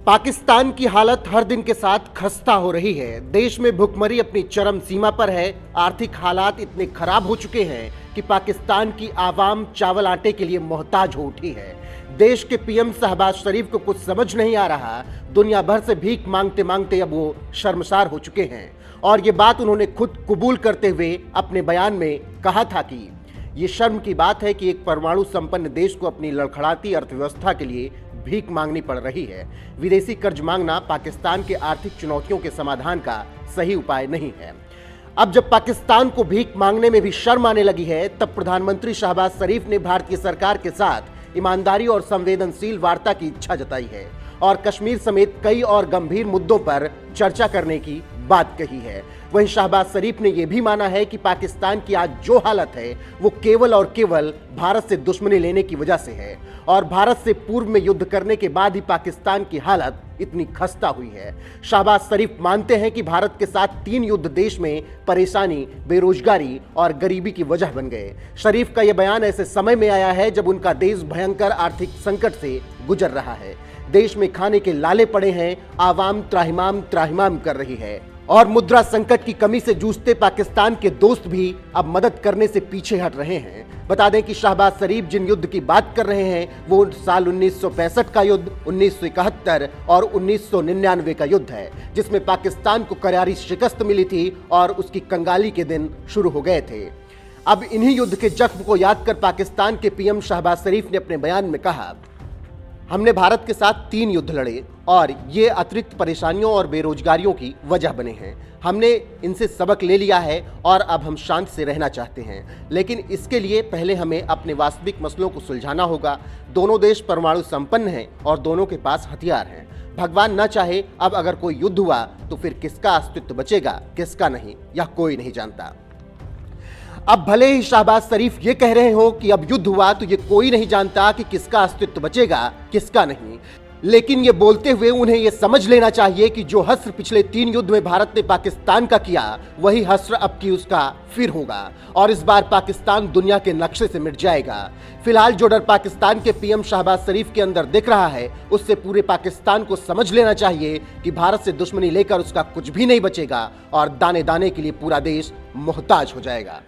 पाकिस्तान की हालत हर दिन के साथ खस्ता हो रही है। देश में भुखमरी अपनी चरम सीमा पर है। आर्थिक हालात इतने खराब हो चुके हैं कि पाकिस्तान की आवाम चावल आटे के लिए मोहताज हो उठी है। देश के पीएम शहबाज शरीफ को कुछ समझ नहीं आ रहा। दुनिया भर से भीख मांगते मांगते अब वो शर्मसार हो चुके हैं और ये बात उन्होंने खुद कबूल करते हुए अपने बयान में कहा था कि ये शर्म की बात है कि एक परमाणु संपन्न देश को अपनी लड़खड़ाती अर्थव्यवस्था के लिए भीख मांगनी पड़ रही है। विदेशी कर्ज मांगना पाकिस्तान के आर्थिक चुनौतियों के समाधान का सही उपाय नहीं है। अब जब पाकिस्तान को भीख मांगने में भी शर्म आने लगी है, तब प्रधानमंत्री शहबाज शरीफ ने भारतीय सरकार के साथ ईमानदारी और संवेदनशील वार्ता की इच्छा जताई है और कश्मीर समेत कई और गंभीर मुद्दों पर चर्चा करने की बात कही है। वहीं शहबाज शरीफ ने यह भी माना है कि पाकिस्तान की आज जो हालत है वो केवल और केवल भारत से दुश्मनी लेने की वजह से है और भारत से पूर्व में युद्ध करने के बाद ही पाकिस्तान की हालत इतनी खस्ता हुई है। शहबाज शरीफ मानते हैं कि भारत के साथ 3 युद्ध देश में परेशानी, बेरोजगारी और गरीबी की वजह बन गए। शरीफ का यह बयान ऐसे समय में आया है जब उनका देश भयंकर आर्थिक संकट से गुजर रहा है। देश में खाने के लाले पड़े हैं, आवाम त्राहिमाम त्राहिमाम कर रही है और मुद्रा संकट की कमी से जूझते पाकिस्तान के दोस्त भी अब मदद करने से पीछे हट रहे हैं। बता दें कि शहबाज शरीफ जिन युद्ध की बात कर रहे हैं वो साल 1965 का युद्ध, 1971 और 1999 का युद्ध है, जिसमें पाकिस्तान को करारी शिकस्त मिली थी और उसकी कंगाली के दिन शुरू हो गए थे। अब इन्हीं युद्ध के जख्म को याद कर पाकिस्तान के पीएम शहबाज शरीफ ने अपने बयान में कहा, हमने भारत के साथ 3 युद्ध लड़े और ये अतिरिक्त परेशानियों और बेरोजगारियों की वजह बने हैं। हमने इनसे सबक ले लिया है और अब हम शांति से रहना चाहते हैं, लेकिन इसके लिए पहले हमें अपने वास्तविक मसलों को सुलझाना होगा। दोनों देश परमाणु संपन्न हैं और दोनों के पास हथियार हैं। भगवान न चाहे अब अगर कोई युद्ध हुआ तो फिर किसका अस्तित्व बचेगा, किसका नहीं, यह कोई नहीं जानता। अब भले ही शहबाज शरीफ ये कह रहे हो कि अब युद्ध हुआ तो ये कोई नहीं जानता कि किसका अस्तित्व बचेगा, किसका नहीं, लेकिन ये बोलते हुए उन्हें ये समझ लेना चाहिए कि जो हश्र पिछले 3 युद्ध में भारत ने पाकिस्तान का किया वही हश्र अब की उसका फिर होगा और इस बार पाकिस्तान दुनिया के नक्शे से मिट जाएगा। फिलहाल जो डर पाकिस्तान के पीएम शहबाज शरीफ के अंदर दिख रहा है उससे पूरे पाकिस्तान को समझ लेना चाहिए कि भारत से दुश्मनी लेकर उसका कुछ भी नहीं बचेगा और दाने दाने के लिए पूरा देश मोहताज हो जाएगा।